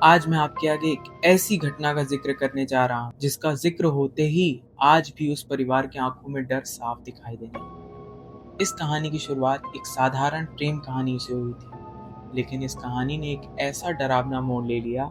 आज मैं आपके आगे एक ऐसी घटना का जिक्र करने जा रहा हूँ जिसका जिक्र होते ही आज भी उस परिवार की आंखों में डर साफ दिखाई देने लगा। इस कहानी की शुरुआत एक साधारण प्रेम कहानी से हुई थी, लेकिन इस कहानी ने एक ऐसा डरावना मोड़ ले लिया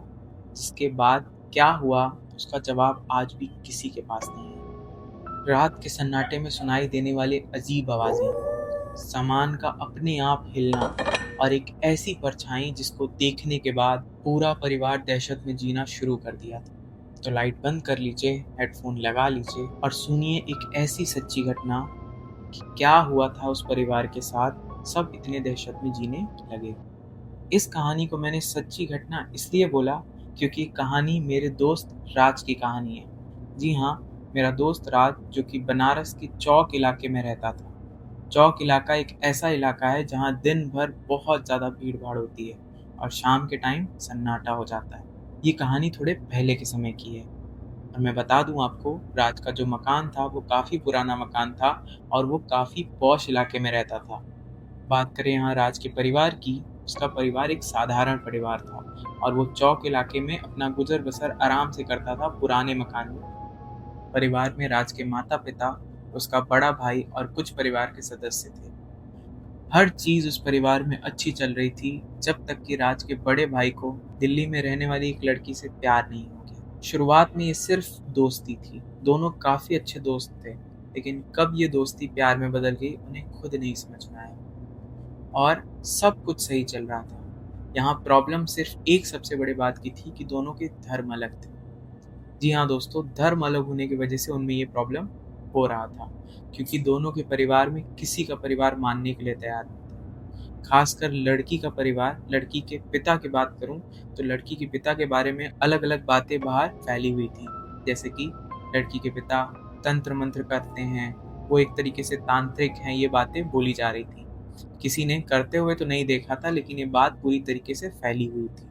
जिसके बाद क्या हुआ उसका जवाब आज भी किसी के पास नहीं है। रात के सन्नाटे में सुनाई देने वाले अजीब आवाजें, सामान का अपने आप हिलना और एक ऐसी परछाई जिसको देखने के बाद पूरा परिवार दहशत में जीना शुरू कर दिया था। तो लाइट बंद कर लीजिए, हेडफोन लगा लीजिए और सुनिए एक ऐसी सच्ची घटना कि क्या हुआ था उस परिवार के साथ। सब इतने दहशत में जीने लगे। इस कहानी को मैंने सच्ची घटना इसलिए बोला क्योंकि ये कहानी मेरे दोस्त राज की कहानी है। जी हाँ, मेरा दोस्त राज जो कि बनारस के चौक इलाके में रहता था। चौक इलाका एक ऐसा इलाका है जहाँ दिन भर बहुत ज़्यादा भीड़ भाड़ होती है और शाम के टाइम सन्नाटा हो जाता है। ये कहानी थोड़े पहले के समय की है और मैं बता दूं आपको, राज का जो मकान था वो काफ़ी पुराना मकान था और वो काफ़ी पॉश इलाके में रहता था। बात करें यहाँ राज के परिवार की, उसका परिवार एक साधारण परिवार था और वो चौक इलाके में अपना गुजर बसर आराम से करता था पुराने मकान में। परिवार में राज के माता पिता, उसका बड़ा भाई और कुछ परिवार के सदस्य थे। हर चीज उस परिवार में अच्छी चल रही थी जब तक कि राज के बड़े भाई को दिल्ली में रहने वाली एक लड़की से प्यार नहीं हो गया। शुरुआत में ये सिर्फ दोस्ती थी, दोनों काफी अच्छे दोस्त थे, लेकिन कब ये दोस्ती प्यार में बदल गई उन्हें खुद नहीं समझ में आया और सब कुछ सही चल रहा था। यहाँ प्रॉब्लम सिर्फ एक सबसे बड़ी बात की थी कि दोनों के धर्म अलग थे। जी हाँ दोस्तों, धर्म अलग होने की वजह से उनमें ये प्रॉब्लम हो रहा था क्योंकि दोनों के परिवार में किसी का परिवार मानने के लिए तैयार नहीं था। खासकर लड़की का परिवार, लड़की के पिता की बात करूं तो लड़की के पिता के बारे में अलग अलग बातें बाहर फैली हुई थी। जैसे कि लड़की के पिता तंत्र मंत्र करते हैं, वो एक तरीके से तांत्रिक हैं, ये बातें बोली जा रही थी। किसी ने करते हुए तो नहीं देखा था, लेकिन ये बात पूरी तरीके से फैली हुई थी।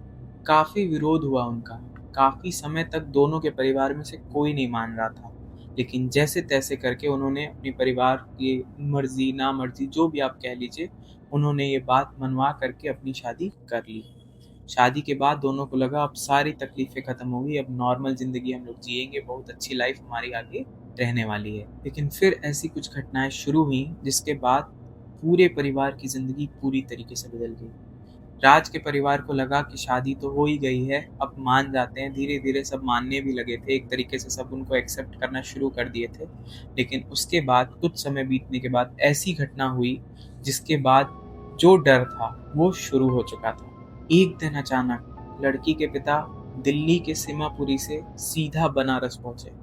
काफी विरोध हुआ उनका। काफी समय तक दोनों के परिवार में से कोई नहीं मान रहा था, लेकिन जैसे तैसे करके उन्होंने अपने परिवार की मर्जी ना मर्जी जो भी आप कह लीजिए, उन्होंने ये बात मनवा करके अपनी शादी कर ली। शादी के बाद दोनों को लगा अब सारी तकलीफें खत्म हो गई, अब नॉर्मल जिंदगी हम लोग जिएंगे, बहुत अच्छी लाइफ हमारी आगे रहने वाली है। लेकिन फिर ऐसी कुछ घटनाएं शुरू हुई जिसके बाद पूरे परिवार की जिंदगी पूरी तरीके से बदल गई। राज के परिवार को लगा कि शादी तो हो ही गई है, अब मान जाते हैं। धीरे धीरे सब मानने भी लगे थे, एक तरीके से सब उनको एक्सेप्ट करना शुरू कर दिए थे। लेकिन उसके बाद कुछ समय बीतने के बाद ऐसी घटना हुई जिसके बाद जो डर था वो शुरू हो चुका था। एक दिन अचानक लड़की के पिता दिल्ली के सीमापुरी से सीधा बनारस पहुंचे।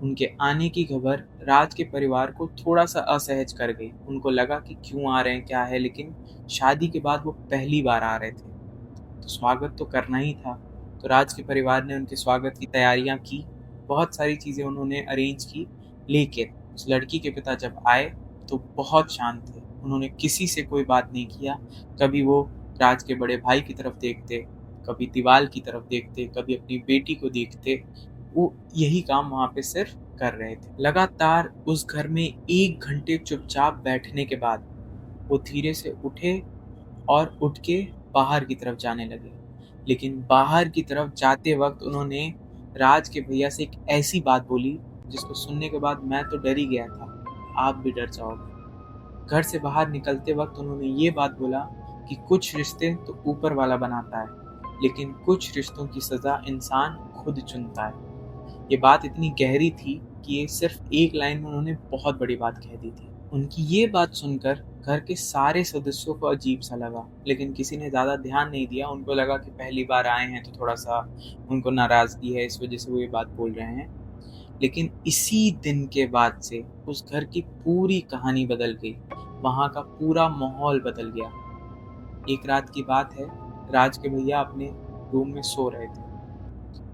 उनके आने की खबर राज के परिवार को थोड़ा सा असहज कर गई। उनको लगा कि क्यों आ रहे हैं, क्या है, लेकिन शादी के बाद वो पहली बार आ रहे थे तो स्वागत तो करना ही था। तो राज के परिवार ने उनके स्वागत की तैयारियां की, बहुत सारी चीज़ें उन्होंने अरेंज की। लेकिन उस लड़की के पिता जब आए तो बहुत शांत थे, उन्होंने किसी से कोई बात नहीं किया। कभी वो राज के बड़े भाई की तरफ देखते, कभी दीवार की तरफ देखते, कभी अपनी बेटी को देखते। वो यही काम वहाँ पे सिर्फ कर रहे थे। लगातार उस घर में 1 घंटे चुपचाप बैठने के बाद वो धीरे से उठे और उठ के बाहर की तरफ जाने लगे। लेकिन बाहर की तरफ जाते वक्त उन्होंने राज के भैया से एक ऐसी बात बोली जिसको सुनने के बाद मैं तो डर ही गया था, आप भी डर जाओगे। घर से बाहर निकलते वक्त उन्होंने ये बात बोला कि कुछ रिश्ते तो ऊपर वाला बनाता है, लेकिन कुछ रिश्तों की सजा इंसान खुद चुनता है। ये बात इतनी गहरी थी कि ये सिर्फ एक लाइन में उन्होंने बहुत बड़ी बात कह दी थी। उनकी ये बात सुनकर घर के सारे सदस्यों को अजीब सा लगा, लेकिन किसी ने ज़्यादा ध्यान नहीं दिया। उनको लगा कि पहली बार आए हैं तो थोड़ा सा उनको नाराज़गी है, इस वजह से वो ये बात बोल रहे हैं। लेकिन इसी दिन के बाद से उस घर की पूरी कहानी बदल गई, वहाँ का पूरा माहौल बदल गया। एक रात की बात है, राज के भैया अपने रूम में सो रहे थे।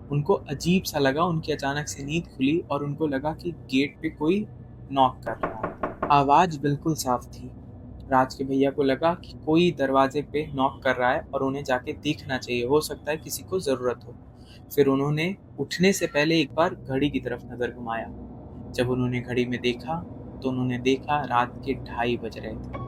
उनको अजीब सा लगा, उनकी अचानक से नींद खुली और उनको लगा कि गेट पे कोई नॉक कर रहा है। आवाज़ बिल्कुल साफ थी। राज के भैया को लगा कि कोई दरवाजे पे नॉक कर रहा है और उन्हें जाके देखना चाहिए, हो सकता है किसी को ज़रूरत हो। फिर उन्होंने उठने से पहले एक बार घड़ी की तरफ नज़र घुमाया। जब उन्होंने घड़ी में देखा तो उन्होंने देखा रात के 2:30 बज रहे थे।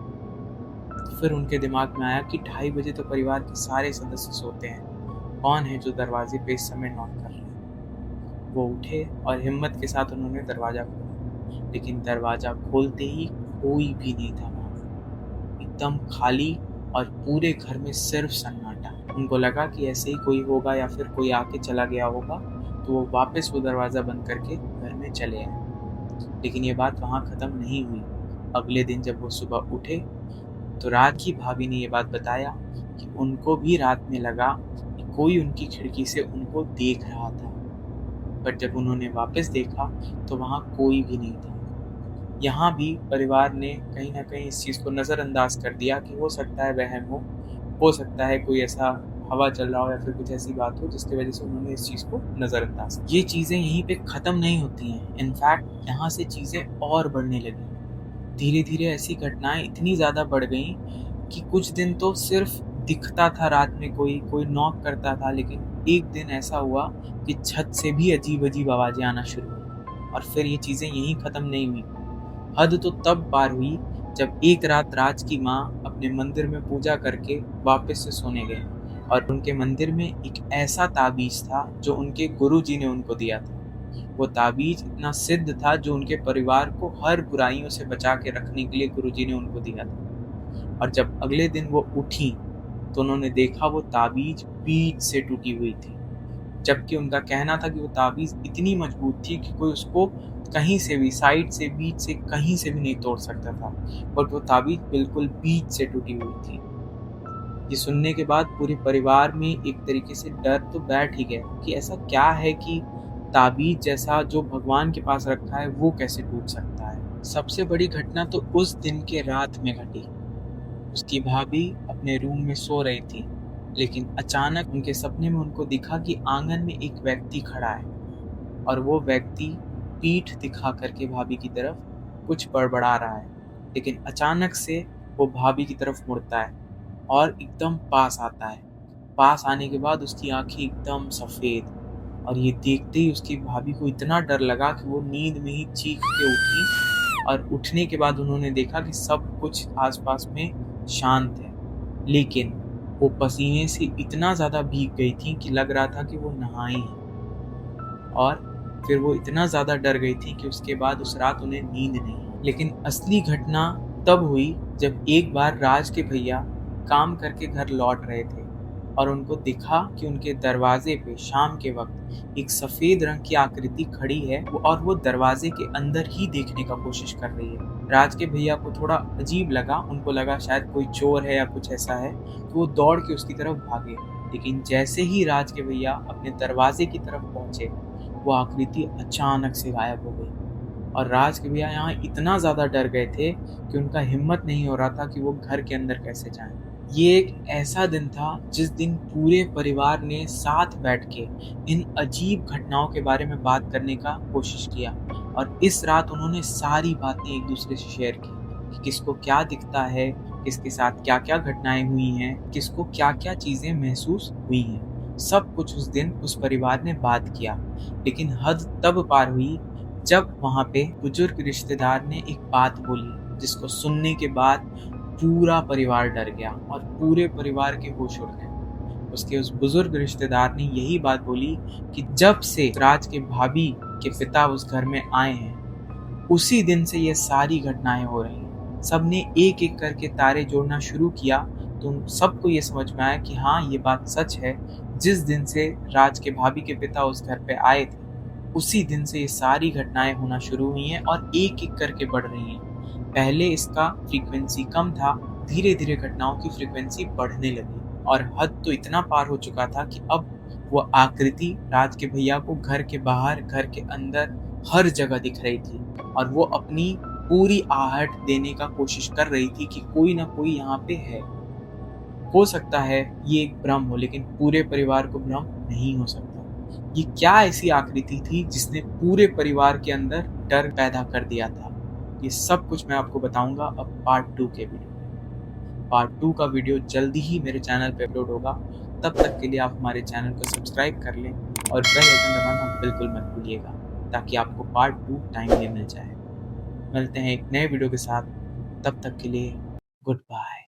फिर उनके दिमाग में आया कि 2:30 बजे तो परिवार के सारे सदस्य सोते हैं, कौन है जो दरवाजे पे इस समय नॉक कर रहा है। वो उठे और हिम्मत के साथ उन्होंने दरवाज़ा खोला, लेकिन दरवाज़ा खोलते ही कोई भी नहीं था वहाँ, एकदम खाली और पूरे घर में सिर्फ सन्नाटा। उनको लगा कि ऐसे ही कोई होगा या फिर कोई आके चला गया होगा, तो वो वापस वो दरवाज़ा बंद करके घर में चले आए। लेकिन ये बात वहाँ ख़त्म नहीं हुई। अगले दिन जब वो सुबह उठे तो रात की भाभी ने ये बात बताया कि उनको भी रात में लगा कि कोई उनकी खिड़की से उनको देख रहा था, पर जब उन्होंने वापस देखा तो वहाँ कोई भी नहीं था। यहाँ भी परिवार ने कहीं न कहीं इस चीज़ को नज़रअंदाज कर दिया कि हो सकता है वहम हो सकता है कोई ऐसा हवा चल रहा हो या फिर कुछ ऐसी बात हो जिसकी वजह से उन्होंने इस चीज़ को नज़रअंदाज किया। ये चीज़ें यहीं पे ख़त्म नहीं होती हैं, इनफैक्ट यहाँ से चीज़ें और बढ़ने लगी। धीरे-धीरे ऐसी घटनाएँ इतनी ज़्यादा बढ़ गईं कि कुछ दिन तो सिर्फ़ दिखता था रात में कोई नॉक करता था, लेकिन एक दिन ऐसा हुआ कि छत से भी अजीब-अजीब आवाज़ें आना शुरू हुईं और फिर ये चीज़ें यहीं ख़त्म नहीं हुईं। हद तो तब पार हुई जब एक रात राज की माँ अपने मंदिर में पूजा करके वापस से सोने गए और उनके मंदिर में एक ऐसा ताबीज़ था जो उनके गुरुजी ने उनको दिया था। वो ताबीज़ इतना सिद्ध था जो उनके परिवार को हर बुराइयों से बचा के रखने के लिए गुरुजी ने उनको दिया था। और जब अगले दिन वो उठी तो उन्होंने देखा वो ताबीज़ बीच से टूटी हुई थी, जबकि उनका कहना था कि वो ताबीज़ इतनी मजबूत थी कि कोई उसको कहीं से भी, साइड से, बीच से, कहीं से भी नहीं तोड़ सकता था, बट वो ताबीज़ बिल्कुल बीच से टूटी हुई थी। ये सुनने के बाद पूरे परिवार में एक तरीके से डर तो बैठ ही गया कि ऐसा क्या है कि ताबीज़ जैसा जो भगवान के पास रखा है वो कैसे टूट सकता है। सबसे बड़ी घटना तो उस दिन के रात में घटी। उसकी भाभी अपने रूम में सो रही थी, लेकिन अचानक उनके सपने में उनको दिखा कि आंगन में एक व्यक्ति खड़ा है और वो व्यक्ति पीठ दिखा करके भाभी की तरफ कुछ बड़बड़ा रहा है, लेकिन अचानक से वो भाभी की तरफ मुड़ता है और एकदम पास आता है। पास आने के बाद उसकी आंखें एकदम सफ़ेद, और ये देखते ही उसकी भाभी को इतना डर लगा कि वो नींद में ही चीख के उठी और उठने के बाद उन्होंने देखा कि सब कुछ आसपास में शांत है, लेकिन वो पसीने से इतना ज़्यादा भीग गई थी कि लग रहा था कि वो नहाई हैं। और फिर वो इतना ज़्यादा डर गई थी कि उसके बाद उस रात उन्हें नींद नहीं आई। लेकिन असली घटना तब हुई जब एक बार राज के भैया काम करके घर लौट रहे थे और उनको दिखा कि उनके दरवाजे पे शाम के वक्त एक सफ़ेद रंग की आकृति खड़ी है और वो दरवाजे के अंदर ही देखने का कोशिश कर रही है। राज के भैया को थोड़ा अजीब लगा, उनको लगा शायद कोई चोर है या कुछ ऐसा है, तो वो दौड़ के उसकी तरफ भागे। लेकिन जैसे ही राज के भैया अपने दरवाजे की तरफ पहुंचे, वो आकृति अचानक से गायब हो गई और राज के भैया यहाँ इतना ज़्यादा डर गए थे कि उनका हिम्मत नहीं हो रहा था कि वो घर के अंदर कैसे जाएं। ये एक ऐसा दिन था जिस दिन पूरे परिवार ने साथ बैठ के इन अजीब घटनाओं के बारे में बात करने का कोशिश किया और इस रात उन्होंने सारी बातें एक दूसरे से शेयर की कि किसको क्या दिखता है, किसके साथ क्या क्या घटनाएं हुई हैं, किसको क्या क्या चीज़ें महसूस हुई हैं। सब कुछ उस दिन उस परिवार ने बात किया, लेकिन हद तब पार हुई जब वहाँ पे बुजुर्ग रिश्तेदार ने एक बात बोली जिसको सुनने के बाद पूरा परिवार डर गया और पूरे परिवार के होश उड़ गए। उसके उस बुजुर्ग रिश्तेदार ने यही बात बोली कि जब से राज के भाभी के पिता उस घर में आए हैं, उसी दिन से ये सारी घटनाएं हो रही हैं। सबने एक एक करके तारे जोड़ना शुरू किया तो सबको ये समझ में आया कि हाँ, ये बात सच है। जिस दिन से राज के भाभी के पिता उस घर पे आए थे, उसी दिन से ये सारी घटनाएं होना शुरू हुई हैं और एक एक करके बढ़ रही हैं। पहले इसका फ्रीक्वेंसी कम था, धीरे धीरे घटनाओं की फ्रीक्वेंसी बढ़ने लगी और हद तो इतना पार हो चुका था कि अब वो आकृति राज के भैया को घर के बाहर, घर के अंदर, हर जगह दिख रही थी और वो अपनी पूरी आहट देने का कोशिश कर रही थी कि कोई ना कोई यहाँ पे है। हो सकता है ये एक भ्रम हो, लेकिन पूरे परिवार को भ्रम नहीं हो सकता। ये क्या ऐसी आकृति थी जिसने पूरे परिवार के अंदर डर पैदा कर दिया था? ये सब कुछ मैं आपको बताऊंगा अब पार्ट 2 के वीडियो में। पार्ट 2 का वीडियो जल्दी ही मेरे चैनल पे अपलोड होगा। तब तक के लिए आप हमारे चैनल को सब्सक्राइब कर लें और बेल आइकन दबाना बिल्कुल मत भूलिएगा, ताकि आपको पार्ट 2 टाइमली मिल जाए। मिलते हैं एक नए वीडियो के साथ, तब तक के लिए गुड बाय।